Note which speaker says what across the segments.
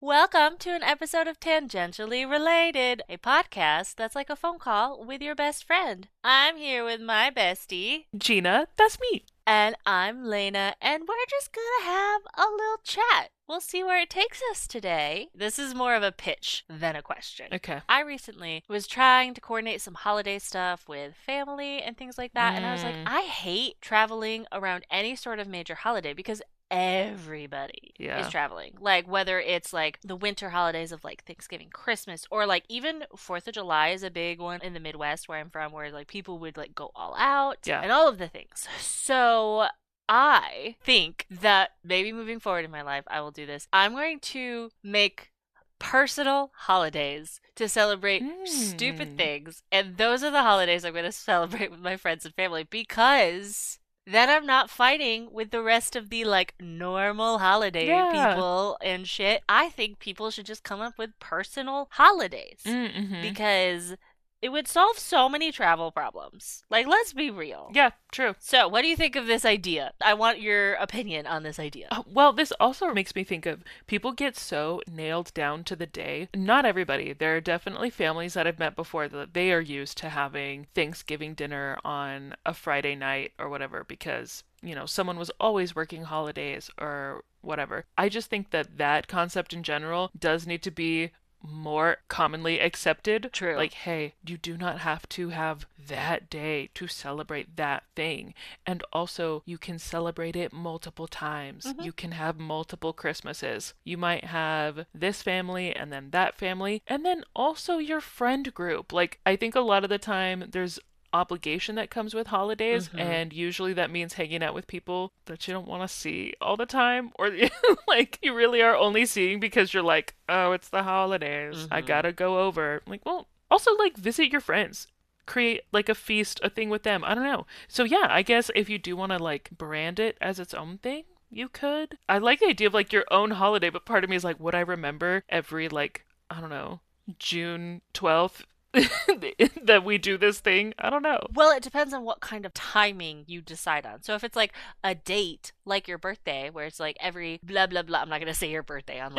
Speaker 1: Welcome to an episode of Tangentially Related, a podcast that's like a phone call with your best friend. I'm here with my bestie,
Speaker 2: Gina, that's me.
Speaker 1: and I'm Lena, and we're just gonna have a little chat. We'll see where it takes us today. This is more of a pitch than a question.
Speaker 2: Okay.
Speaker 1: I recently was trying to coordinate some holiday stuff with family and things like that, and I was like, I hate traveling around any sort of major holiday because everybody is
Speaker 2: Yeah.
Speaker 1: traveling. Like whether it's like the winter holidays of like Thanksgiving, Christmas, or like even 4th of July is a big one in the Midwest where I'm from, where like people would like go all out
Speaker 2: Yeah.
Speaker 1: and all of the things. So I think that maybe moving forward in my life, I will do this. I'm going to make personal holidays to celebrate stupid
Speaker 2: Mm.
Speaker 1: things. And those are the holidays I'm going to celebrate with my friends and family because then I'm not fighting with the rest of the like normal holiday
Speaker 2: Yeah.
Speaker 1: people and shit. I think people should just come up with personal holidays
Speaker 2: Mm-hmm.
Speaker 1: because it would solve so many travel problems. Like, let's be real.
Speaker 2: Yeah, true.
Speaker 1: So, what do you think of this idea? I want your opinion on this idea.
Speaker 2: Well, this also makes me think of people get so nailed down to the day. Not everybody. There are definitely families that I've met before that they are used to having Thanksgiving dinner on a Friday night or whatever because, someone was always working holidays or whatever. I just think that that concept in general does need to be more commonly accepted.
Speaker 1: True.
Speaker 2: Like, hey, you do not have to have that day to celebrate that thing. And also, you can celebrate it multiple times.
Speaker 1: Mhm.
Speaker 2: You can have multiple Christmases. You might have this family and then that family, and then also your friend group. Like, I think a lot of the time there's obligation that comes with holidays,
Speaker 1: Mhm.
Speaker 2: and usually that means hanging out with people that you don't want to see all the time, or like you really are only seeing because you're like, oh, it's the holidays, I
Speaker 1: Mhm.
Speaker 2: gotta go over. Like, well, also like visit your friends, create like a feast, a thing with them. I don't know. So yeah, I guess if you do want to like brand it as its own thing, you could. I like the idea of like your own holiday, but part of me is like, would I remember every like, I don't know, June 12th that we do this thing? I don't know.
Speaker 1: Well, it depends on what kind of timing you decide on. So if it's like a date, like your birthday, where it's like every blah blah blah, I'm not gonna say your birthday on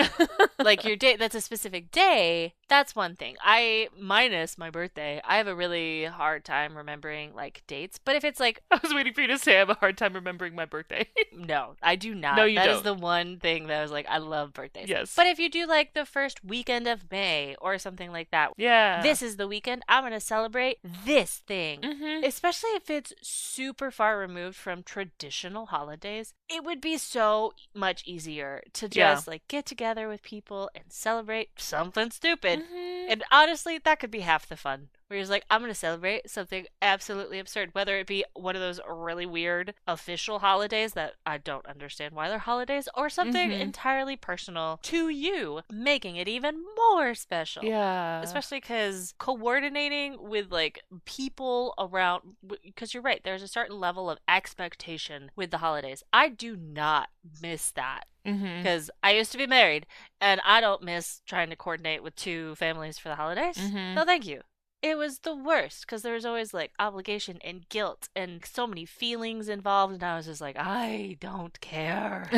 Speaker 1: like your date that's a specific day, that's one thing. I minus my birthday, I have a really hard time remembering like dates. But if it's like
Speaker 2: I was waiting for you to say I have a hard time remembering my birthday.
Speaker 1: no, I do
Speaker 2: No,
Speaker 1: not.
Speaker 2: you
Speaker 1: That is
Speaker 2: don't.
Speaker 1: the one thing that I was like, I love birthdays.
Speaker 2: Yes.
Speaker 1: But if you do like the first weekend of May or something like that,
Speaker 2: Yeah.
Speaker 1: this is the weekend I'm going to celebrate this thing.
Speaker 2: Mm-hmm.
Speaker 1: Especially if it's super far removed from traditional holidays, it would be so much easier to
Speaker 2: Yeah.
Speaker 1: just like get together with people and celebrate something stupid.
Speaker 2: Mm-hmm.
Speaker 1: And honestly, that could be half the fun. Where he's like, I'm going to celebrate something absolutely absurd, whether it be one of those really weird official holidays that I don't understand why they're holidays, or something
Speaker 2: Mm-hmm.
Speaker 1: entirely personal to you, making it even more special.
Speaker 2: Yeah.
Speaker 1: Especially because coordinating with like people around, because you're right, there's a certain level of expectation with the holidays. I do not miss that
Speaker 2: Mm-hmm.
Speaker 1: because I used to be married and I don't miss trying to coordinate with two families for the holidays.
Speaker 2: Mm-hmm.
Speaker 1: No, thank you. It was the worst because there was always like obligation and guilt and so many feelings involved, and I was just like, I don't care.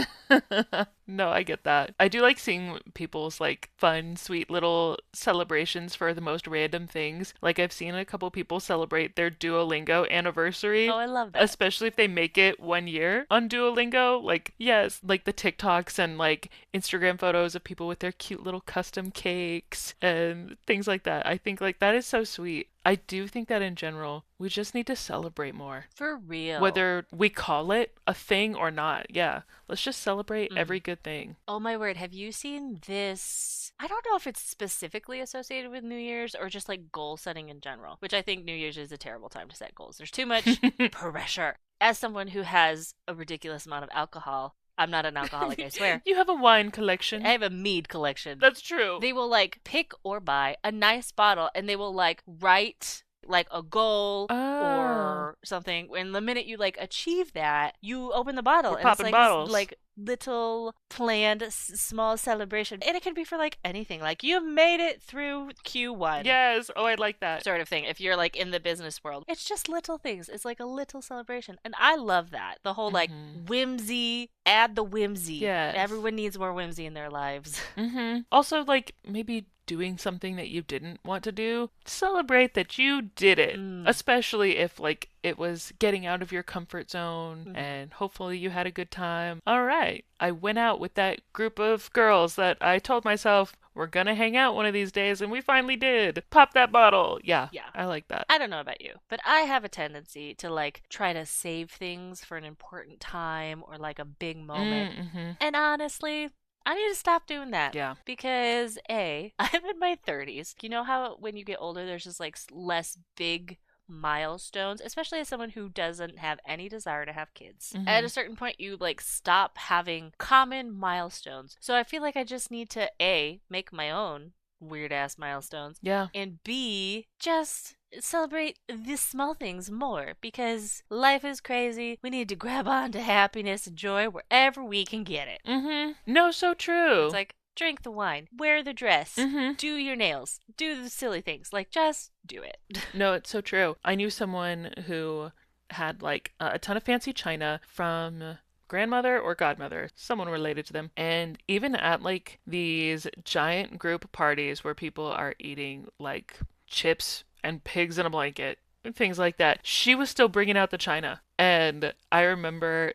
Speaker 2: No, I get that. I do like seeing people's like fun, sweet little celebrations for the most random things. Like I've seen a couple people celebrate their Duolingo
Speaker 1: Oh,
Speaker 2: anniversary,
Speaker 1: I love that.
Speaker 2: especially if they make it 1 year on Duolingo. Like, yes, like the TikToks and like Instagram photos of people with their cute little custom cakes and things like that. I think like that is so sweet. I do think that in general, we just need to celebrate more.
Speaker 1: For real.
Speaker 2: Whether we call it a thing or not. Yeah, let's just celebrate
Speaker 1: Mm.
Speaker 2: every good thing.
Speaker 1: Oh my word, have you seen this? I don't know if it's specifically associated with New Year's or just like goal setting in general, which I think New Year's is a terrible time to set goals. There's too much pressure. As someone who has a ridiculous amount of alcohol, I'm not an alcoholic, I swear.
Speaker 2: You have a wine
Speaker 1: I
Speaker 2: collection.
Speaker 1: have a mead collection.
Speaker 2: That's true.
Speaker 1: They will like pick or buy a nice bottle and they will like write like a goal
Speaker 2: Oh,
Speaker 1: or something. And the minute you like achieve that, you open the bottle
Speaker 2: we're
Speaker 1: and it's
Speaker 2: popping
Speaker 1: like this
Speaker 2: bottles.
Speaker 1: like little planned small celebration. And it could be for like anything. Like you made it through Q1
Speaker 2: Yes. Oh, I like that.
Speaker 1: sort of thing. If you're like in the business world, it's just little things. It's like a little celebration. And I love that. The whole like
Speaker 2: Mm-hmm.
Speaker 1: whimsy, add the whimsy.
Speaker 2: Yes.
Speaker 1: Everyone needs more whimsy in their lives.
Speaker 2: Mm-hmm. Also, like maybe doing something that you didn't want to do, celebrate that you did it.
Speaker 1: Mm.
Speaker 2: Especially if like it was getting out of your comfort zone
Speaker 1: Mm-hmm.
Speaker 2: and hopefully you had a good time. All right, I went out with that group of girls that I told myself we're gonna hang out one of these days and we finally did. Pop that bottle. Yeah,
Speaker 1: Yeah.
Speaker 2: I like that.
Speaker 1: I don't know about you, but I have a tendency to like try to save things for an important time or like a big moment.
Speaker 2: Mm-hmm.
Speaker 1: And honestly, I need to stop doing that
Speaker 2: Yeah.
Speaker 1: because A, I'm in my 30s. You know how when you get older, there's just like less big milestones, especially as someone who doesn't have any desire to have kids. At
Speaker 2: Mm-hmm.
Speaker 1: a certain point, you like stop having common milestones. So I feel like I just need to A, make my own weird ass milestones,
Speaker 2: Yeah.
Speaker 1: and B, just celebrate the small things more because life is crazy. We need to grab on to happiness and joy wherever we can get it.
Speaker 2: Mm-hmm. No, so
Speaker 1: It's
Speaker 2: true.
Speaker 1: like drink the wine, wear the dress,
Speaker 2: Mm-hmm.
Speaker 1: do your nails, do the silly things. Like just do it.
Speaker 2: No, it's so true. I knew someone who had like a ton of fancy china from grandmother or godmother, someone related to them. And even at like these giant group parties where people are eating like chips and pigs in a blanket and things like that, she was still bringing out the china. And I remember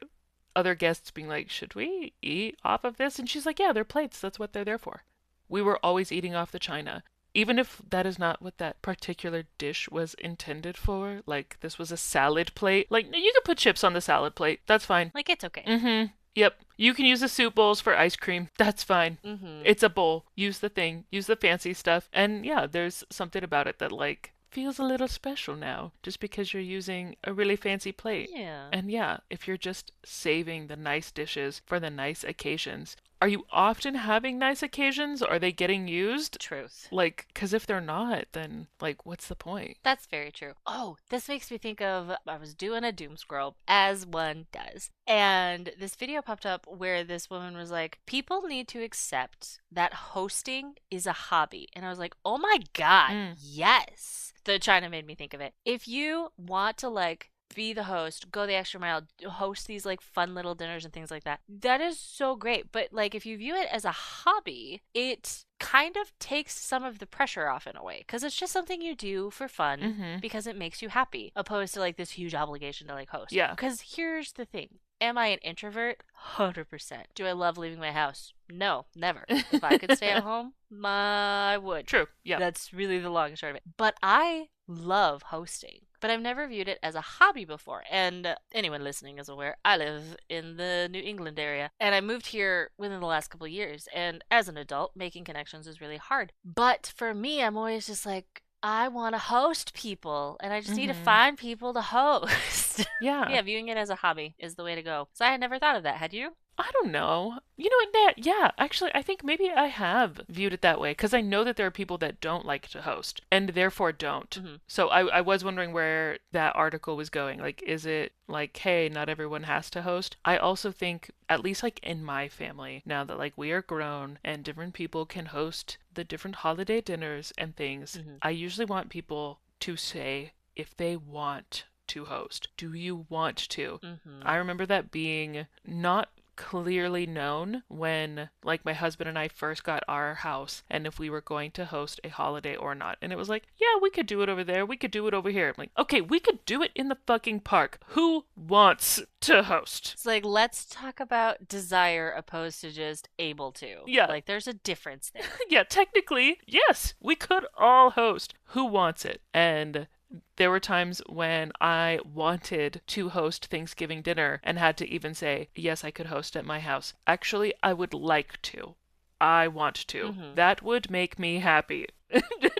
Speaker 2: other guests being like, "Should we eat off of this?" And she's like, "Yeah, they're plates. That's what they're there for." We were always eating off the china. Even if that is not what that particular dish was intended for, like this was a salad plate, like you could put chips on the salad plate. That's fine.
Speaker 1: Like it's okay.
Speaker 2: Mm-hmm. Yep. You can use the soup bowls for ice cream. That's fine.
Speaker 1: Mm-hmm.
Speaker 2: It's a bowl. Use the thing. Use the fancy stuff. And yeah, there's something about it that like feels a little special now just because you're using a really fancy plate.
Speaker 1: Yeah.
Speaker 2: And yeah, if you're just saving the nice dishes for the nice occasions, are you often having nice occasions? Are they getting used?
Speaker 1: Truth.
Speaker 2: Like, because if they're not, then, like, what's the point?
Speaker 1: That's very true. Oh, this makes me think of I was doing a doom scroll, as one does. And this video popped up where this woman was like, people need to accept that hosting is a hobby. And I was like, oh my God,
Speaker 2: Mm,
Speaker 1: yes. The China made me think of it. If you want to like be the host, go the extra mile, host these like fun little dinners and things like that. That is so great. But like if you view it as a hobby, it kind of takes some of the pressure off in a way because it's just something you do for fun
Speaker 2: mm-hmm.
Speaker 1: because it makes you happy opposed to like this huge obligation to like host.
Speaker 2: Yeah.
Speaker 1: Because here's the thing. Am I an introvert? 100%. Do I love leaving my house? No, never. If I could stay at home, I would.
Speaker 2: True. Yeah.
Speaker 1: That's really the long and short of it. But I love hosting. But I've never viewed it as a hobby before. And anyone listening is aware, I live in the New England area. And I moved here within the last couple of years. And as an adult, making connections is really hard. But for me, I'm always just like, I want to host people. And I just need to
Speaker 2: Mm-hmm.
Speaker 1: find people to host.
Speaker 2: Yeah.
Speaker 1: Yeah, viewing it as a hobby is the way to go. So I had never thought of that. Had you?
Speaker 2: I don't know. You know what, Nat? Yeah, actually, I think maybe I have viewed it that way because I know that there are people that don't like to host and therefore don't.
Speaker 1: Mm-hmm.
Speaker 2: So I was wondering where that article was going. Like, is it like, hey, not everyone has to host? I also think, at least like in my family, now that like we are grown and different people can host the different holiday dinners and things,
Speaker 1: Mm-hmm.
Speaker 2: I usually want people to say if they want to host. Do you want to?
Speaker 1: Mm-hmm.
Speaker 2: I remember that being not clearly known when like my husband and I first got our house and if we were going to host a holiday or not. And it was like, yeah, we could do it over there. We could do it over here. I'm like, okay, we could do it in the fucking park. Who wants to host?
Speaker 1: It's like, let's talk about desire opposed to just able to.
Speaker 2: Yeah.
Speaker 1: Like, there's a difference there.
Speaker 2: Yeah, technically, yes, we could all host. Who wants it? And there were times when I wanted to host Thanksgiving dinner and had to even say, yes, I could host at my house. Actually, I would like to. I want to.
Speaker 1: Mm-hmm.
Speaker 2: That would make me happy.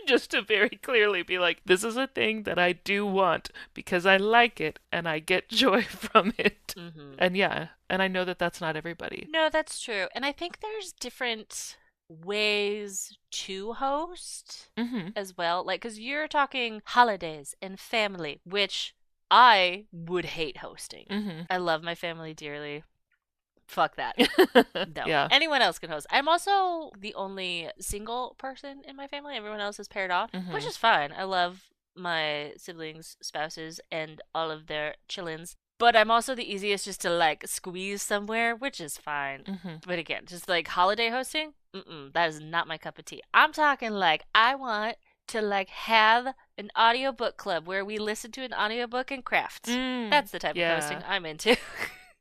Speaker 2: Just to very clearly be like, this is a thing that I do want because I like it and I get joy from it.
Speaker 1: Mm-hmm.
Speaker 2: And yeah, and I know that that's not everybody.
Speaker 1: No, that's true. And I think there's different ways to host
Speaker 2: Mm-hmm.
Speaker 1: as well. Like, because you're talking holidays and family, which I would hate hosting.
Speaker 2: Mm-hmm.
Speaker 1: I love my family dearly. Fuck that. No.
Speaker 2: Yeah.
Speaker 1: Anyone else can host. I'm also the only single person in my family. Everyone else is paired off, which
Speaker 2: Mm-hmm.
Speaker 1: is fine. I love my siblings, spouses, and all of their chillins. But I'm also the easiest just to like squeeze somewhere, which is fine.
Speaker 2: Mm-hmm.
Speaker 1: But again, just like holiday hosting, that is not my cup of tea. I'm talking like I want to like have an audiobook club where we listen to an audiobook and craft.
Speaker 2: Mm.
Speaker 1: That's the type of hosting
Speaker 2: Yeah.
Speaker 1: I'm into.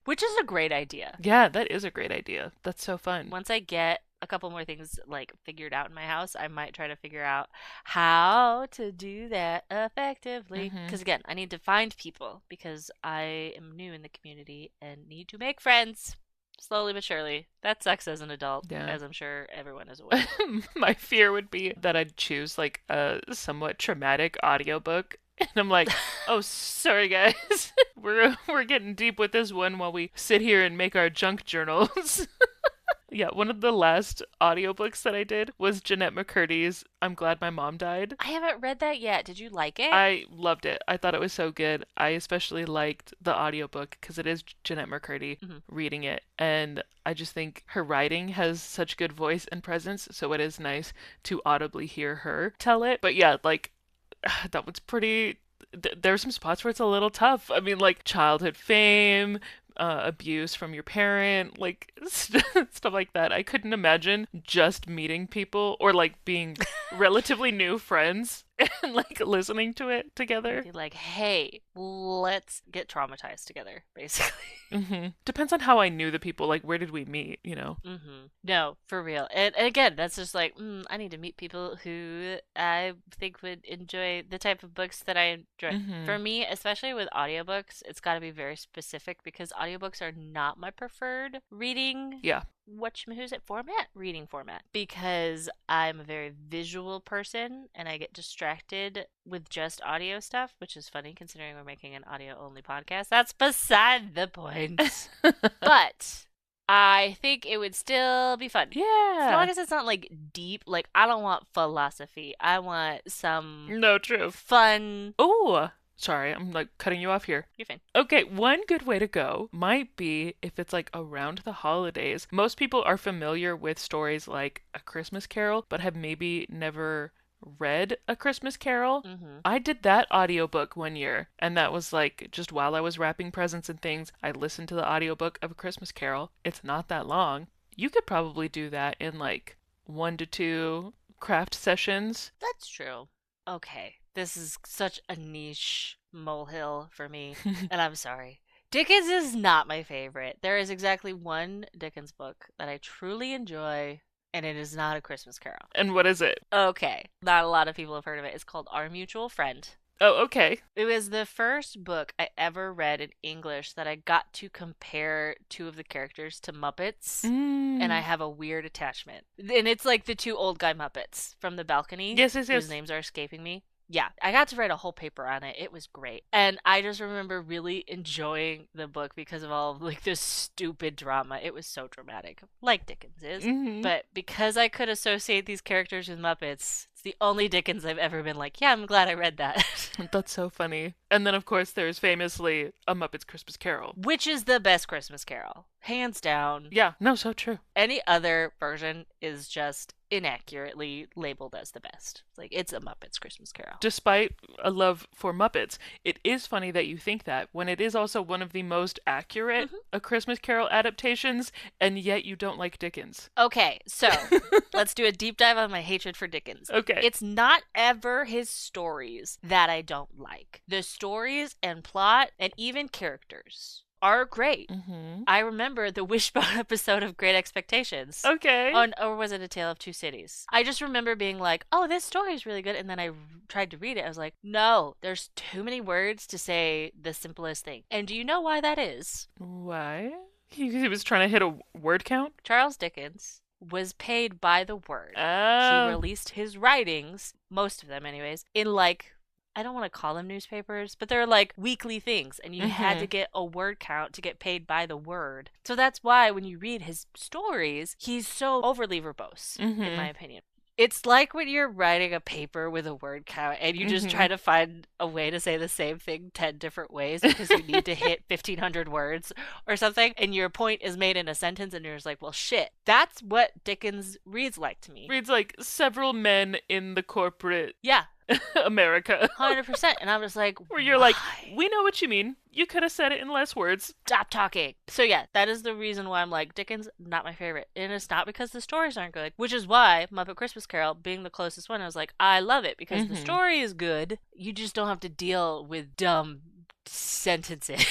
Speaker 1: Which is a great idea.
Speaker 2: Yeah, that is a great idea. That's so fun.
Speaker 1: Once I get a couple more things like figured out in my house, I might try to figure out how to do that effectively.
Speaker 2: Mm-hmm.
Speaker 1: Because again, I need to find people because I am new in the community and need to make friends slowly but surely. That sucks as an adult,
Speaker 2: Yeah.
Speaker 1: as I'm sure everyone is aware.
Speaker 2: My fear would be that I'd choose like a somewhat traumatic audiobook. And I'm like, oh, sorry guys, we're getting deep with this one while we sit here and make our junk journals. Yeah, one of the last audiobooks that I did was Jeanette McCurdy's I'm Glad My Mom Died.
Speaker 1: I haven't read that yet. Did you like it?
Speaker 2: I loved it. I thought it was so good. I especially liked the audiobook because it is Jeanette McCurdy
Speaker 1: Mhm.
Speaker 2: reading it. And I just think her writing has such good voice and presence. So it is nice to audibly hear her tell it. But yeah, like, that one's pretty. There's some spots where it's a little tough. I mean, like childhood fame, abuse from your parent, like stuff like that. I couldn't imagine just meeting people or like being relatively new friends and like listening to it together.
Speaker 1: Be like, hey, let's get traumatized together, basically.
Speaker 2: Depends on how I knew the people. Like, where did we meet? You know.
Speaker 1: No, for real. And again, that's just like, I need to meet people who I think would enjoy the type of books that I enjoy. For me, especially with audiobooks, it's got to be very specific because audiobooks are not my preferred reading.
Speaker 2: Yeah.
Speaker 1: Who's it format? Reading format. Because I'm a very visual person and I get distracted with just audio stuff, which is funny considering we're making an audio only podcast. That's beside the point. But I think it would still be fun.
Speaker 2: Yeah.
Speaker 1: As long as it's not like deep, like I don't want philosophy. I want some
Speaker 2: No, true.
Speaker 1: fun.
Speaker 2: Oh, sorry, I'm like cutting you off here.
Speaker 1: You're fine.
Speaker 2: Okay, one good way to go might be if it's like around the holidays. Most people are familiar with stories like A Christmas Carol, but have maybe never read A Christmas Carol. I did that audiobook one year, and that was like just while I was wrapping presents and things, I listened to the audiobook of A Christmas Carol. It's not that long. You could probably do that in like 1 to 2 craft sessions.
Speaker 1: That's true. Okay, this is such a niche molehill for me, and I'm sorry. Dickens is not my favorite. There is exactly one Dickens book that I truly enjoy, and it is not A Christmas Carol.
Speaker 2: And what is it?
Speaker 1: Okay, not a lot of people have heard of it. It's called Our Mutual Friend.
Speaker 2: Oh, okay.
Speaker 1: It was the first book I ever read in English that I got to compare two of the characters to Muppets. And I have a weird attachment. And it's like the two old guy Muppets from the balcony.
Speaker 2: Yes, yes, yes.
Speaker 1: Whose names are escaping me. Yeah, I got to write a whole paper on it. It was great. And I just remember really enjoying the book because of all of like this stupid drama. It was so dramatic, like Dickens is. But because I could associate these characters with Muppets, it's the only Dickens I've ever been like, yeah, I'm glad I read that.
Speaker 2: That's so funny. And then, of course, there's famously A Muppet's Christmas Carol.
Speaker 1: Which is the best Christmas Carol. Hands down.
Speaker 2: Yeah, no, so true.
Speaker 1: Any other version is just inaccurately labeled as the best. Like, it's A Muppet's Christmas Carol.
Speaker 2: Despite a love for Muppets, it is funny that you think that when it is also one of the most accurate A Christmas Carol adaptations, and yet you don't like Dickens.
Speaker 1: Okay, so let's do a deep dive on my hatred for Dickens.
Speaker 2: Okay.
Speaker 1: It's not ever his stories that I don't like. The stories and plot and even characters are great. I remember the Wishbone episode of Great Expectations.
Speaker 2: Okay.
Speaker 1: Or was it A Tale of Two Cities? I just remember being like, oh, this story is really good. And then I tried to read it. I was like, no, there's too many words to say the simplest thing. And do you know why that is?
Speaker 2: Why? He was trying to hit a word count?
Speaker 1: Charles Dickens was paid by the word. He released his writings, most of them anyways, in like I don't want to call them newspapers, but they're like weekly things, and you had to
Speaker 2: Mm-hmm.
Speaker 1: get a word count to get paid by the word. So that's why when you read his stories, he's so overly verbose, in my
Speaker 2: Mm-hmm.
Speaker 1: opinion. It's like when you're writing a paper with a word count and you just
Speaker 2: Mm-hmm.
Speaker 1: try to find a way to say the same thing 10 different ways because you need to hit 1,500 words or something, and your point is made in a sentence, and you're just like, well, shit. That's what Dickens reads like to me.
Speaker 2: Reads like several men in the corporate
Speaker 1: Yeah,
Speaker 2: America.
Speaker 1: 100%. And I was like,
Speaker 2: Where you're like,
Speaker 1: why?
Speaker 2: we know what you mean. You could have said it in less words.
Speaker 1: Stop talking. So yeah, that is the reason why I'm like, Dickens, not my favorite. And it's not because the stories aren't good, which is why Muppet Christmas Carol, being the closest one, I was like, I love it because the
Speaker 2: Mm-hmm.
Speaker 1: story is good. You just don't have to deal with dumb sentences.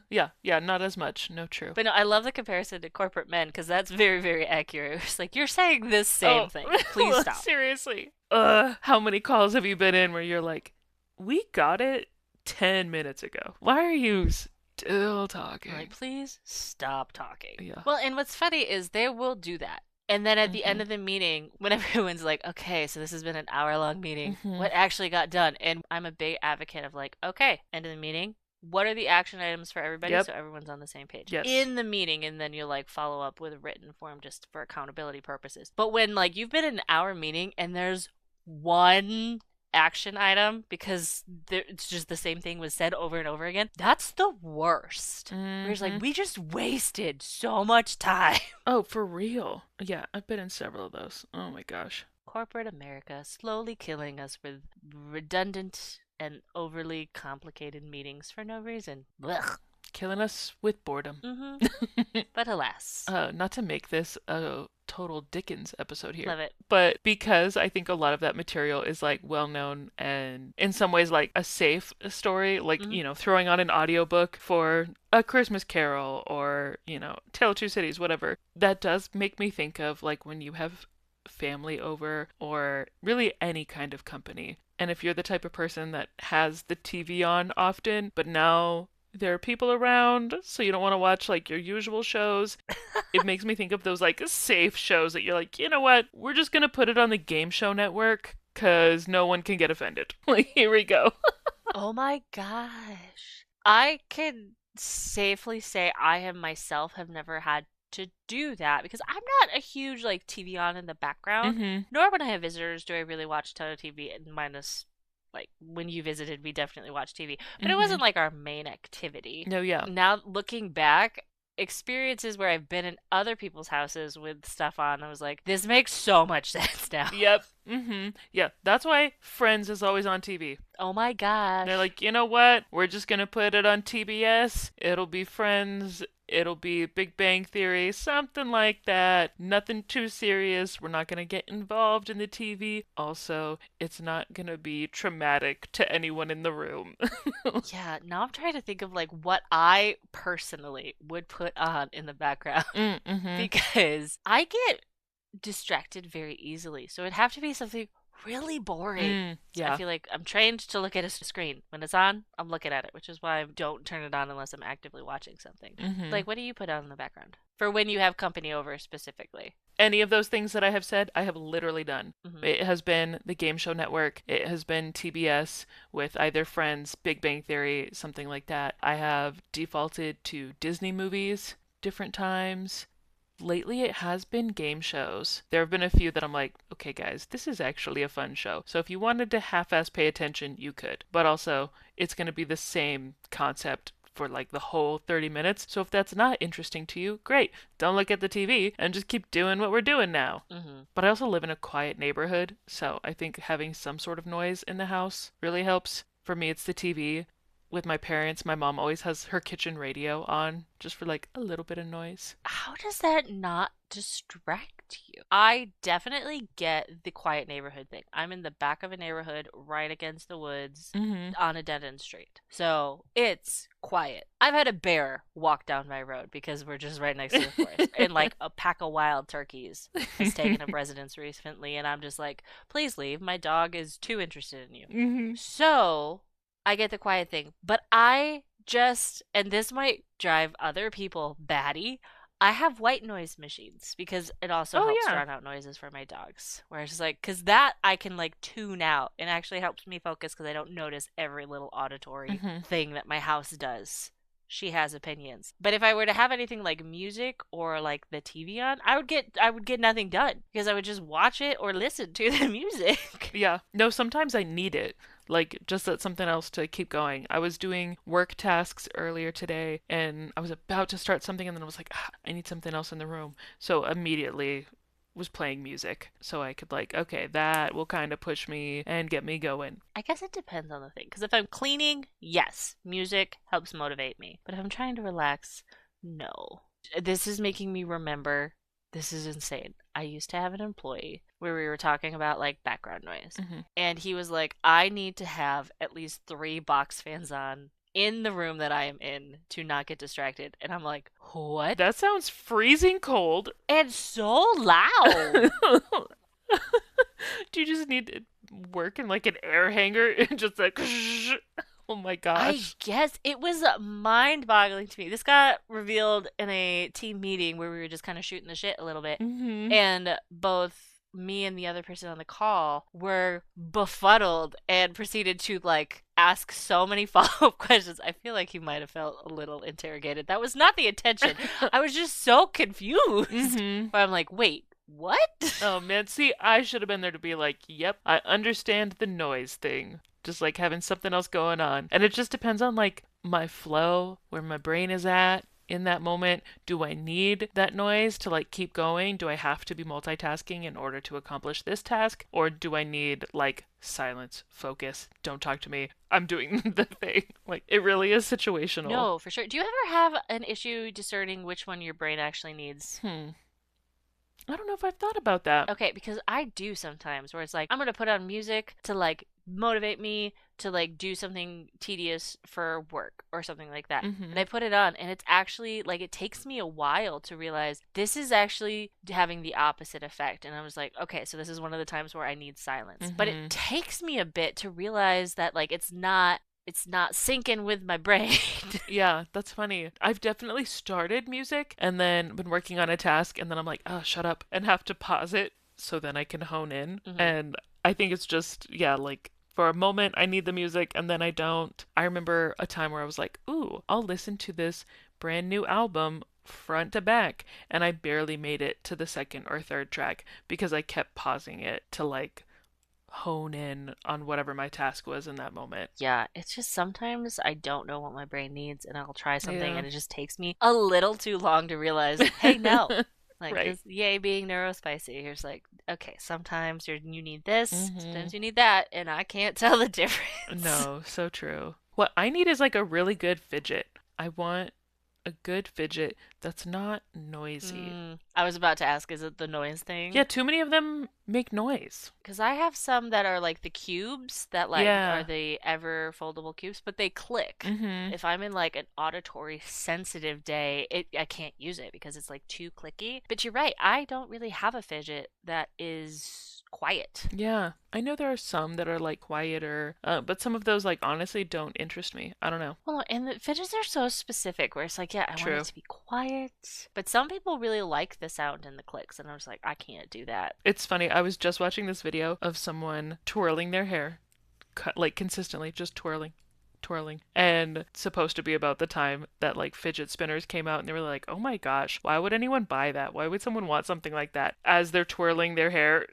Speaker 2: Yeah, yeah, not as much. No, true.
Speaker 1: But no, I love the comparison to corporate men because that's very, very accurate. It's like, you're saying this
Speaker 2: Oh,
Speaker 1: same thing. Please stop.
Speaker 2: seriously. How many calls have you been in where you're like, we got it 10 minutes ago. Why are you still
Speaker 1: I'm like,
Speaker 2: talking?
Speaker 1: please stop talking.
Speaker 2: Yeah.
Speaker 1: Well, and what's funny is they will do that. And then at the
Speaker 2: Mm-hmm.
Speaker 1: end of the meeting, when everyone's like, okay, so this has been an hour-long meeting,
Speaker 2: Mm-hmm.
Speaker 1: what actually got done? And I'm a big advocate of like, okay, end of the meeting. What are the action items for everybody
Speaker 2: Yep.
Speaker 1: so everyone's on the same page
Speaker 2: Yes.
Speaker 1: in the meeting? And then you'll like follow up with a written form just for accountability purposes. But when like you've been in an hour meeting and there's one action item because it's just the same thing was said over and over again, that's the worst. Where it's
Speaker 2: Mm-hmm.
Speaker 1: like, we just wasted so much time.
Speaker 2: Oh, for real? Yeah, I've been in several of those. Oh my gosh.
Speaker 1: Corporate America slowly killing us with redundant and overly complicated meetings for no reason. Blech.
Speaker 2: Killing us with boredom.
Speaker 1: Mm-hmm. But alas,
Speaker 2: Not to make this a total Dickens episode here,
Speaker 1: love it.
Speaker 2: but because I think a lot of that material is like well known and in some ways like a safe story, like,
Speaker 1: Mm-hmm.
Speaker 2: you know, throwing on an audiobook for A Christmas Carol or, you know, Tale of Two Cities, whatever, that does make me think of like when you have family over or really any kind of company. And if you're the type of person that has the TV on often, but now there are people around, so you don't want to watch like your usual shows, it makes me think of those like safe shows that you're like, you know what? We're just going to put it on the game show network because no one can get offended. Like, here we go.
Speaker 1: Oh my gosh. I can safely say I have myself have never had to do that because I'm not a huge like TV on in the background.
Speaker 2: Mm-hmm.
Speaker 1: Nor when I have visitors do I really watch a ton of TV, and minus like when you visited we definitely watched TV. But it
Speaker 2: Mm-hmm.
Speaker 1: wasn't like our main activity.
Speaker 2: No, yeah.
Speaker 1: Now looking back, experiences where I've been in other people's houses with stuff on, I was like, this makes so much sense now.
Speaker 2: Yep. Mm-hmm. Yeah, that's why Friends is always on TV.
Speaker 1: Oh my
Speaker 2: They're
Speaker 1: gosh.
Speaker 2: like, you know what? We're just gonna put it on TBS. It'll be Friends. It'll be Big Bang Theory, something like that. Nothing too serious. We're not gonna get involved in the TV. Also, it's not gonna be traumatic to anyone in the room.
Speaker 1: Yeah, now I'm trying to think of like what I personally would put on in the background
Speaker 2: Mm-hmm.
Speaker 1: because I get distracted very easily. So it'd have to be something really boring. I
Speaker 2: Yeah.
Speaker 1: feel like I'm trained to look at a screen. When it's on, I'm looking at it, which is why I don't turn it on unless I'm actively watching something.
Speaker 2: Mm-hmm.
Speaker 1: Like, what do you put on in the background? For when you have company over specifically.
Speaker 2: Any of those things that I have said, I have literally done.
Speaker 1: Hmm.
Speaker 2: It has been the Game Show Network. It has been TBS with either Friends, Big Bang Theory, something like that. I have defaulted to Disney movies different times. Lately, it has been game shows. There have been a few that I'm like, okay, guys, this is actually a fun show. So if you wanted to half ass pay attention, you could. But also, it's going to be the same concept for like the whole 30 minutes. So if that's not interesting to you, great. Don't look at the TV and just keep doing what we're doing now.
Speaker 1: Hmm.
Speaker 2: But I also live in a quiet neighborhood, so I think having some sort of noise in the house really helps. For me, it's the TV. With my parents, my mom always has her kitchen radio on just for like a little bit of noise.
Speaker 1: How does that not distract you? I definitely get the quiet neighborhood thing. I'm in the back of a neighborhood right against the woods
Speaker 2: Mm-hmm.
Speaker 1: on a dead end street. So it's quiet. I've had a bear walk down my road because we're just right next to the forest. And like a pack of wild turkeys has taken up residence recently. And I'm just like, please leave. My dog is too interested in you.
Speaker 2: Mm-hmm.
Speaker 1: So I get the quiet thing. But I just, and this might drive other people batty, I have white noise machines because it also
Speaker 2: Oh
Speaker 1: helps
Speaker 2: yeah.
Speaker 1: drown out noises for my dogs. Where it's just like, because that I can like tune out and actually helps me focus because I don't notice every little auditory
Speaker 2: Hmm.
Speaker 1: thing that my house does. She has opinions. But if I were to have anything like music or like the TV on, I would get nothing done because I would just watch it or listen to the music.
Speaker 2: Yeah. No, sometimes I need it. Like, just that something else to keep going. I was doing work tasks earlier today and I was about to start something and then I was like, ah, I need something else in the room. So immediately was playing music. So I could, like, okay, that will kind of push me and get me going.
Speaker 1: I guess it depends on the thing. Because if I'm cleaning, yes, music helps motivate me. But if I'm trying to relax, no. This is making me remember. This is insane. I used to have an employee where we were talking about like background noise.
Speaker 2: Hmm.
Speaker 1: And he was like, I need to have at least three box fans on in the room that I am in to not get distracted. And I'm like, what?
Speaker 2: That sounds freezing cold.
Speaker 1: And so loud.
Speaker 2: Do you just need to work in like an air hanger and just like, oh my
Speaker 1: I
Speaker 2: gosh.
Speaker 1: guess it was mind boggling to me. This got revealed in a team meeting where we were just kind of shooting the shit a little bit.
Speaker 2: Hmm.
Speaker 1: And both me and the other person on the call were befuddled and proceeded to like ask so many follow-up questions. I feel like he might have felt a little interrogated. That was not the intention. I was just so confused.
Speaker 2: Hmm.
Speaker 1: But I'm like, wait, what?
Speaker 2: Oh man, see, I should have been there to be like, yep, I understand the noise thing. Just like having something else going on. And it just depends on like my flow, where my brain is at in that moment. Do I need that noise to like keep going? Do I have to be multitasking in order to accomplish this task? Or do I need like silence, focus, don't talk to me? I'm doing the thing. Like it really is situational.
Speaker 1: No, for sure. Do you ever have an issue discerning which one your brain actually needs?
Speaker 2: Hmm. I don't know if I've thought about that.
Speaker 1: Okay, because I do sometimes where it's like I'm gonna put on music to like motivate me to like do something tedious for work or something like that. And
Speaker 2: Hmm.
Speaker 1: I put it on and it's actually like it takes me a while to realize this is actually having the opposite effect. And I was like, okay, so this is one of the times where I need silence. But it
Speaker 2: Hmm.
Speaker 1: takes me a bit to realize that like it's not syncing with my brain.
Speaker 2: Yeah, that's funny. I've definitely started music and then been working on a task and then I'm like, oh, shut up and have to pause it so then I can hone in.
Speaker 1: Hmm.
Speaker 2: And I think it's just, yeah, like for a moment I need the music and then I don't. I remember a time where I was like, ooh, I'll listen to this brand new album front to back. And I barely made it to the second or third track because I kept pausing it to like hone in on whatever my task was in that moment.
Speaker 1: Yeah, it's just sometimes I don't know what my brain needs and I'll try something
Speaker 2: Yeah.
Speaker 1: and it just takes me a little too long to realize, hey, no. Like,
Speaker 2: Right.
Speaker 1: because yay, being neurospicy, here's like, okay, sometimes you need this,
Speaker 2: Hmm.
Speaker 1: sometimes you need that, and I can't tell the difference.
Speaker 2: No, so true. What I need is like a really good fidget. I want a good fidget that's not noisy.
Speaker 1: I was about to ask, is it the noise
Speaker 2: Yeah,
Speaker 1: thing?
Speaker 2: too many of them make noise.
Speaker 1: Because I have some that are like the cubes that like are
Speaker 2: Yeah.
Speaker 1: the ever foldable cubes, but they click.
Speaker 2: Mm-hmm.
Speaker 1: If I'm in like an auditory sensitive day, I can't use it because it's like too clicky. But you're right, I don't really have a fidget that is quiet.
Speaker 2: Yeah. I know there are some that are like quieter, but some of those like honestly don't interest me. I don't know.
Speaker 1: Well, no, and the fidgets are so specific where it's like, yeah, I want it
Speaker 2: True.
Speaker 1: to be quiet. But some people really like the sound and the clicks, and I was like, I can't do that.
Speaker 2: It's funny. I was just watching this video of someone twirling their hair, like consistently, just twirling, twirling. And it's supposed to be about the time that like fidget spinners came out and they were like, "Oh my gosh, why would anyone buy that? Why would someone want something like that?" As they're twirling their hair.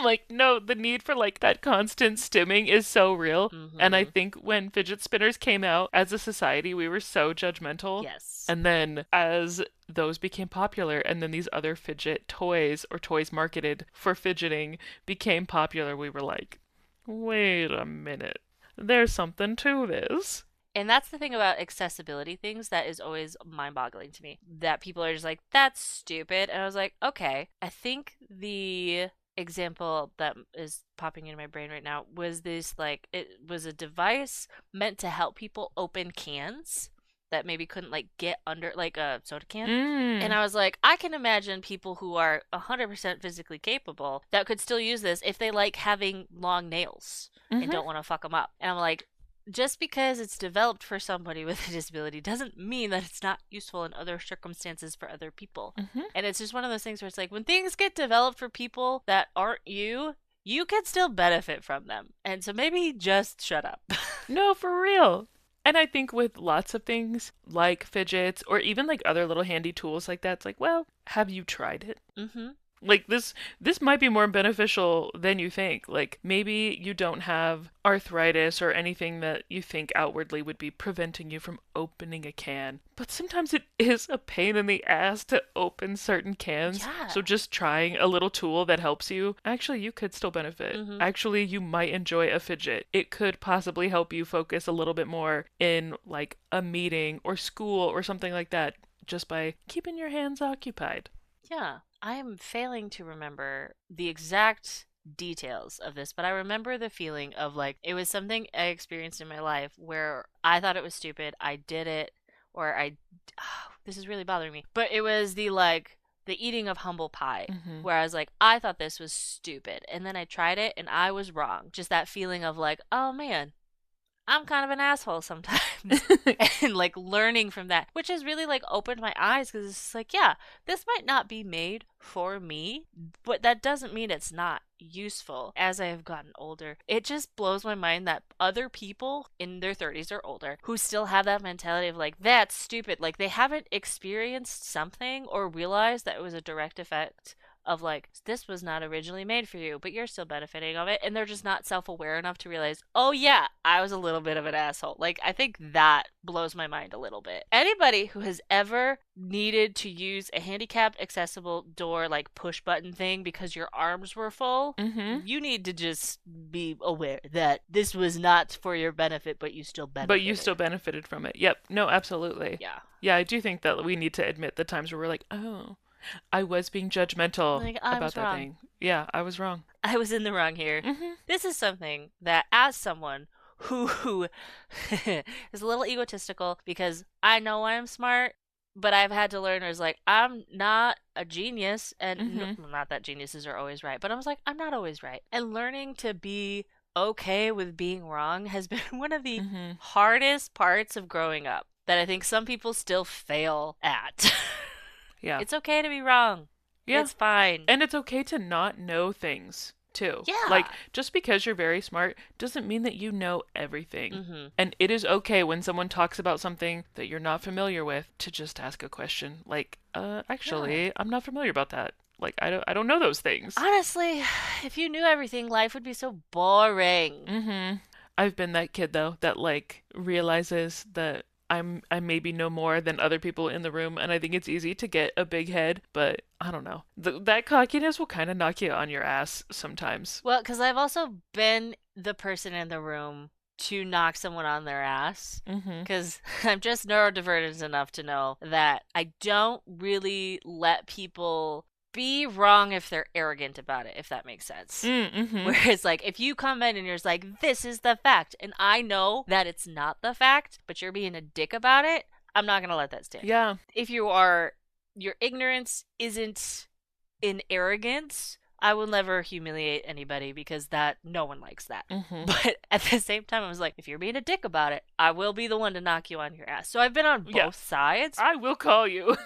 Speaker 2: Like, no, the need for like that constant stimming is so real. And I
Speaker 1: Mm-hmm.
Speaker 2: think when fidget spinners came out as a society, we were so judgmental.
Speaker 1: Yes.
Speaker 2: And then as those became popular and then these other fidget toys or toys marketed for fidgeting became popular, we were like, "Wait a minute. There's something to this."
Speaker 1: And that's the thing about accessibility things that is always mind boggling to me. That people are just like, that's stupid. And I was like, okay. I think the example that is popping into my brain right now was this like, it was a device meant to help people open cans that maybe couldn't like get under like a soda can. And
Speaker 2: Mm.
Speaker 1: I was like, I can imagine people who are 100% physically capable that could still use this if they like having long nails and
Speaker 2: Mhm.
Speaker 1: don't want to fuck them up. And I'm like, just because it's developed for somebody with a disability doesn't mean that it's not useful in other circumstances for other people.
Speaker 2: Hmm.
Speaker 1: And it's just one of those things where it's like when things get developed for people that aren't you, you can still benefit from them. And so maybe just shut up.
Speaker 2: No, for real. And I think with lots of things like fidgets or even like other little handy tools like that, it's like, well, have you tried it?
Speaker 1: Mm-hmm.
Speaker 2: Like this might be more beneficial than you think. Like maybe you don't have arthritis or anything that you think outwardly would be preventing you from opening a can. But sometimes it is a pain in the ass to open certain cans.
Speaker 1: Yeah.
Speaker 2: So just trying a little tool that helps you, actually you could still benefit.
Speaker 1: Mm-hmm.
Speaker 2: Actually, you might enjoy a fidget. It could possibly help you focus a little bit more in like a meeting or school or something like that just by keeping your hands occupied.
Speaker 1: Yeah. I am failing to remember the exact details of this, but I remember the feeling of like it was something I experienced in my life where I thought it was stupid. I did it, or this is really bothering me. But it was the eating of humble pie,
Speaker 2: Hmm.
Speaker 1: where I was like, I thought this was stupid, and then I tried it and I was wrong. Just that feeling of like, oh man, I'm kind of an asshole sometimes. And like learning from that, which has really like opened my eyes because it's like, yeah, this might not be made for me, but that doesn't mean it's not useful as I have gotten older. It just blows my mind that other people in their 30s or older who still have that mentality of like, that's stupid. Like they haven't experienced something or realized that it was a direct effect of like this was not originally made for you, but you're still benefiting of it, and they're just not self-aware enough to realize, oh yeah, I was a little bit of an asshole. Like I think that blows my mind a little bit. Anybody who has ever needed to use a handicapped accessible door like push button thing because your arms were full,
Speaker 2: Hmm.
Speaker 1: you need to just be aware that this was not for your benefit, but you still
Speaker 2: But you
Speaker 1: benefited.
Speaker 2: still benefited from it. Yep. No, absolutely.
Speaker 1: Yeah.
Speaker 2: Yeah, I do think that we need to admit the times where we're like, oh, I was being judgmental
Speaker 1: Like I
Speaker 2: about
Speaker 1: was
Speaker 2: that
Speaker 1: wrong.
Speaker 2: thing. Yeah, I was wrong.
Speaker 1: I was in the wrong here.
Speaker 2: Hmm.
Speaker 1: This is something that, as someone who is a little egotistical because I know I'm smart, but I've had to learn is like, I'm not a genius, and
Speaker 2: Hmm.
Speaker 1: well, not that geniuses are always right, but I was like, I'm not always right. And learning to be okay with being wrong has been one of the
Speaker 2: Hmm.
Speaker 1: hardest parts of growing up that I think some people still fail at.
Speaker 2: Yeah.
Speaker 1: It's okay to be wrong.
Speaker 2: Yeah.
Speaker 1: It's fine.
Speaker 2: And it's okay to not know things too. Like,
Speaker 1: Yeah.
Speaker 2: just because you're very smart doesn't mean that you know everything.
Speaker 1: Mm-hmm.
Speaker 2: And it is okay when someone talks about something that you're not familiar with to just ask a question. Like,
Speaker 1: Yeah.
Speaker 2: actually, I'm not familiar about that. Like, I don't know those things.
Speaker 1: Honestly, if you knew everything, life would be so boring.
Speaker 2: Mm-hmm. I've been that kid though that like realizes that I maybe know more than other people in the room, and I think it's easy to get a big head, but I don't know. That cockiness will kind of knock you on your ass sometimes.
Speaker 1: Well, because I've also been the person in the room to knock someone on their ass.
Speaker 2: Mm-hmm.
Speaker 1: Because I'm just neurodivergent enough to know that I don't really let people be wrong if they're arrogant about it, if that makes sense.
Speaker 2: Mm-hmm.
Speaker 1: Whereas, like, if you come in and you're just like, this is the fact, and I know that it's not the fact, but you're being a dick about it, I'm not going to let that stand.
Speaker 2: Yeah.
Speaker 1: If your ignorance isn't in arrogance, I will never humiliate anybody because that no one likes that.
Speaker 2: Mm-hmm.
Speaker 1: But at the same time, I was like, if you're being a dick about it, I will be the one to knock you on your ass. So I've been on
Speaker 2: Yeah.
Speaker 1: both sides.
Speaker 2: I will call you.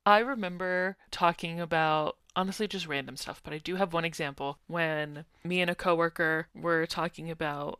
Speaker 2: I remember talking about honestly just random stuff, but I do have one example when me and a coworker were talking about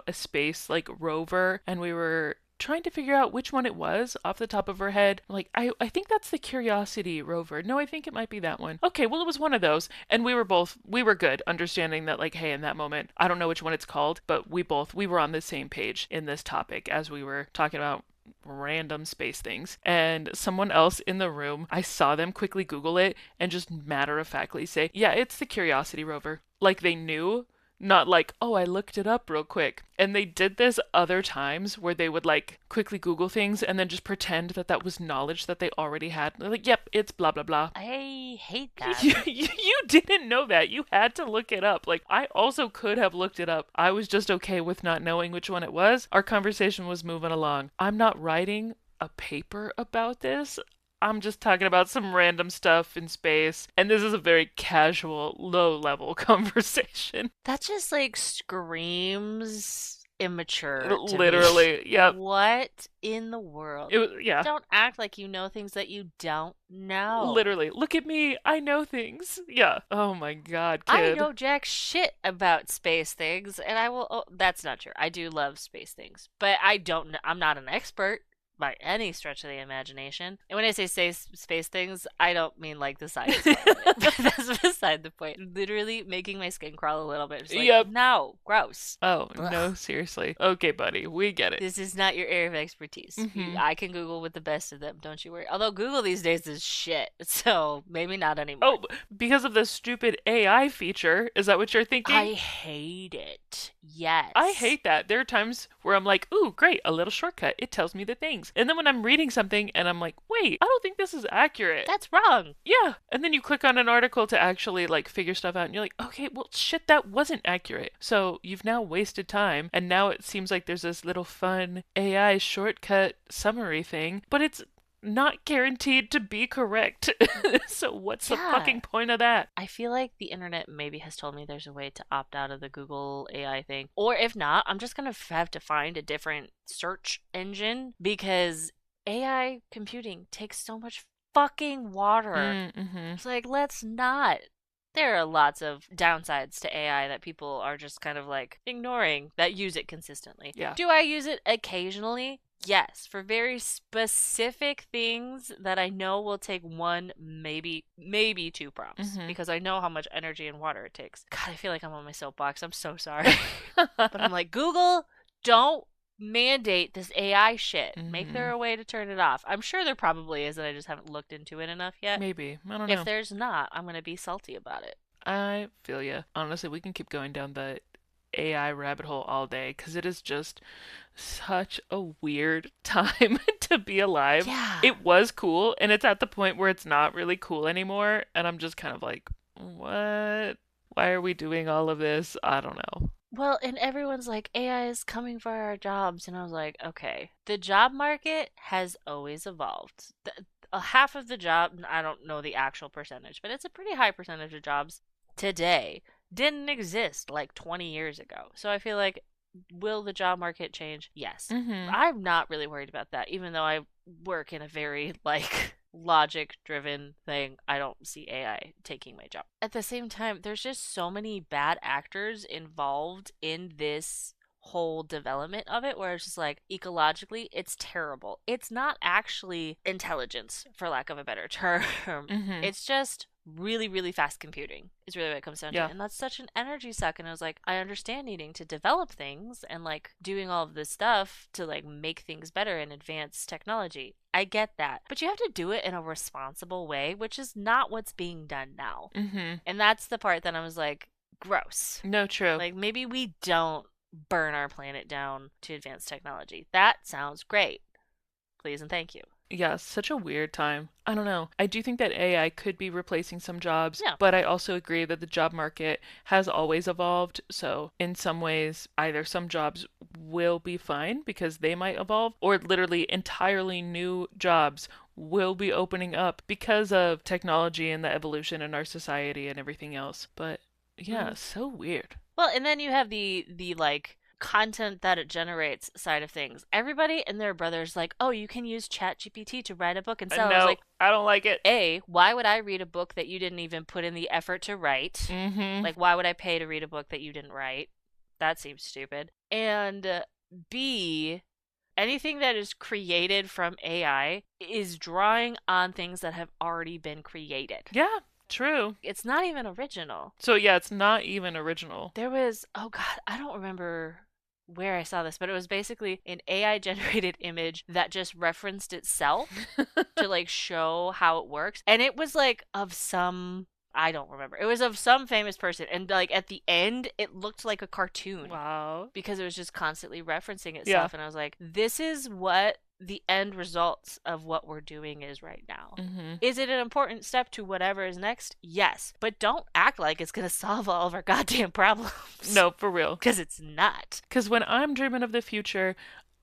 Speaker 2: a space like rover, and we were trying to figure out which one it was off the top of her head. Like, I think that's the Curiosity rover. No, I think it might be that one. Okay, well, it was one of those. And we were good understanding that, like, hey, in that moment, I don't know which one it's called, but we were on the same page in this topic as we were talking about random space things. And someone else in the room, I saw them quickly Google it and just matter of factly say, yeah, it's the Curiosity rover. Like they knew, not like, oh, I looked it up real quick. And they did this other times where they would like quickly Google things and then just pretend that that was knowledge that they already had. They're like, yep, it's blah, blah, blah.
Speaker 1: I hate that.
Speaker 2: You didn't know that. You had to look it up. Like, I also could have looked it up. I was just okay with not knowing which one it was. Our conversation was moving along. I'm not writing a paper about this. I'm just talking about some random stuff in space. And this is a very casual, low level conversation.
Speaker 1: That just like screams immature to me.
Speaker 2: Literally. Yep.
Speaker 1: What in the world?
Speaker 2: It was, yeah.
Speaker 1: Don't act like you know things that you don't know.
Speaker 2: Literally. Look at me. I know things. Yeah. Oh my god,
Speaker 1: I
Speaker 2: kid.
Speaker 1: know jack shit about space things, and I will. Oh, that's not true. I do love space things, but I don't. I'm not an expert by any stretch of the imagination. And when I say space things, I don't mean like the science part of it. But that's beside the point. Literally making my skin crawl a little bit. Just like,
Speaker 2: Yep.
Speaker 1: no, gross.
Speaker 2: Oh, no,
Speaker 1: Ugh.
Speaker 2: seriously. Okay, buddy. We get it.
Speaker 1: This is not your area of expertise.
Speaker 2: Mm-hmm.
Speaker 1: I can Google with the best of them, don't you worry. Although Google these days is shit, so maybe not anymore.
Speaker 2: Oh, because of the stupid AI feature. Is that what you're thinking?
Speaker 1: I hate it.
Speaker 2: I
Speaker 1: Yes.
Speaker 2: hate that. There are times where I'm like, ooh, great, a little shortcut. It tells me the things. And then when I'm reading something and I'm like, wait, I don't think this is accurate.
Speaker 1: That's wrong.
Speaker 2: Yeah. And then you click on an article to actually like figure stuff out and you're like, okay, well, shit, that wasn't accurate. So you've now wasted time. And now it seems like there's this little fun AI shortcut summary thing, but it's not guaranteed to be correct. So what's the
Speaker 1: Yeah.
Speaker 2: fucking point of that?
Speaker 1: I feel like the internet maybe has told me there's a way to opt out of the Google AI thing. Or if not, I'm just going to have to find a different search engine because AI computing takes so much fucking water.
Speaker 2: Mm-hmm.
Speaker 1: It's like, let's not. There are lots of downsides to AI that people are just kind of like ignoring that use it consistently.
Speaker 2: Yeah.
Speaker 1: Do I use it occasionally? Yes, for very specific things that I know will take one, maybe two prompts
Speaker 2: Mm-hmm.
Speaker 1: because I know how much energy and water it takes. God, I feel like I'm on my soapbox. I'm so sorry. But I'm like, Google, don't mandate this AI shit. Make
Speaker 2: Mm-hmm.
Speaker 1: there a way to turn it off. I'm sure there probably is, and I just haven't looked into it enough yet.
Speaker 2: Maybe. I don't
Speaker 1: If
Speaker 2: know.
Speaker 1: there's not, I'm gonna be salty about it.
Speaker 2: I feel ya. Honestly, we can keep going down the AI rabbit hole all day because it is just such a weird time to be alive.
Speaker 1: Yeah.
Speaker 2: It was cool, and it's at the point where it's not really cool anymore, and I'm just kind of like, what? Why are we doing all of this? I don't know.
Speaker 1: Well, and everyone's like, AI is coming for our jobs. And I was like, okay, the job market has always evolved. Half of the job, I don't know the actual percentage, but it's a pretty high percentage of jobs today didn't exist like 20 years ago. So I feel like, will the job market change? Yes.
Speaker 2: Mm-hmm.
Speaker 1: I'm not really worried about that, even though I work in a very like logic driven thing. I don't see AI taking my job. At the same time, there's just so many bad actors involved in this whole development of it where it's just like ecologically it's terrible. It's not actually intelligence for lack of a better term.
Speaker 2: Mm-hmm.
Speaker 1: It's just really really fast computing is really what it comes down to,
Speaker 2: Yeah.
Speaker 1: and that's such an energy suck. And I was like, I understand needing to develop things and like doing all of this stuff to like make things better and advance technology. I get that, but you have to do it in a responsible way, which is not what's being done now.
Speaker 2: Mm-hmm.
Speaker 1: And that's the part that I was like, gross.
Speaker 2: No, true.
Speaker 1: Like maybe we don't burn our planet down to advance technology. That sounds great. Please and thank you.
Speaker 2: Yeah, such a weird time. I don't know. I do think that AI could be replacing some jobs,
Speaker 1: Yeah.
Speaker 2: but I also agree that the job market has always evolved. So, in some ways, either some jobs will be fine because they might evolve, or literally entirely new jobs will be opening up because of technology and the evolution in our society and everything else. But yeah,
Speaker 1: Mm-hmm.
Speaker 2: so weird.
Speaker 1: Well, and then you have the like content that it generates side of things. Everybody and their brothers like, "Oh, you can use ChatGPT to write a book and sell." I was
Speaker 2: No,
Speaker 1: like,
Speaker 2: I don't like it.
Speaker 1: "A, why would I read a book that you didn't even put in the effort to write?
Speaker 2: Mm-hmm.
Speaker 1: Like why would I pay to read a book that you didn't write? That seems stupid." And B, anything that is created from AI is drawing on things that have already been created.
Speaker 2: Yeah, true.
Speaker 1: It's not even original.
Speaker 2: So yeah, it's not even original.
Speaker 1: There was, oh God, I don't remember where I saw this, but it was basically an AI generated image that just referenced itself to like show how it works. And it was like of some, I don't remember. It was of some famous person. And like at the end, it looked like a cartoon
Speaker 2: Wow.
Speaker 1: because it was just constantly referencing
Speaker 2: Yeah.
Speaker 1: itself. And I was like, this is what the end results of what we're doing is right now.
Speaker 2: Mm-hmm.
Speaker 1: Is it an important step to whatever is next? Yes. But don't act like it's going to solve all of our goddamn problems.
Speaker 2: No, for real.
Speaker 1: Because it's not.
Speaker 2: Because when I'm dreaming of the future,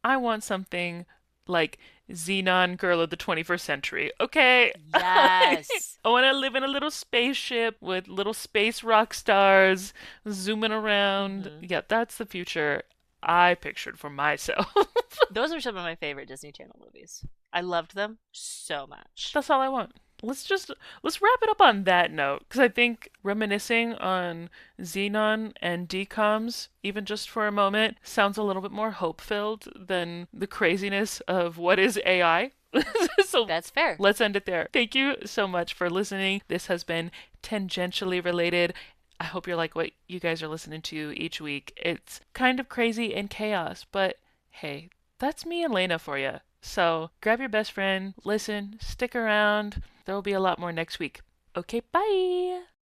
Speaker 2: I want something like Xenon Girl of the 21st Century. Okay.
Speaker 1: Yes.
Speaker 2: I want to live in a little spaceship with little space rock stars zooming around.
Speaker 1: Hmm.
Speaker 2: Yeah, that's the future I pictured for myself.
Speaker 1: Those are some of my favorite Disney Channel movies. I loved them so much.
Speaker 2: That's all I want. Let's wrap it up on that note because I think reminiscing on Xenon and DComs, even just for a moment, sounds a little bit more hope-filled than the craziness of what is AI. So
Speaker 1: That's fair.
Speaker 2: let's end it there. Thank you so much for listening. This has been Tangentially Related. I hope you're like what you guys are listening to each week. It's kind of crazy and chaos, but hey, that's me and Lena for you. So grab your best friend, listen, stick around. There will be a lot more next week. Okay, bye.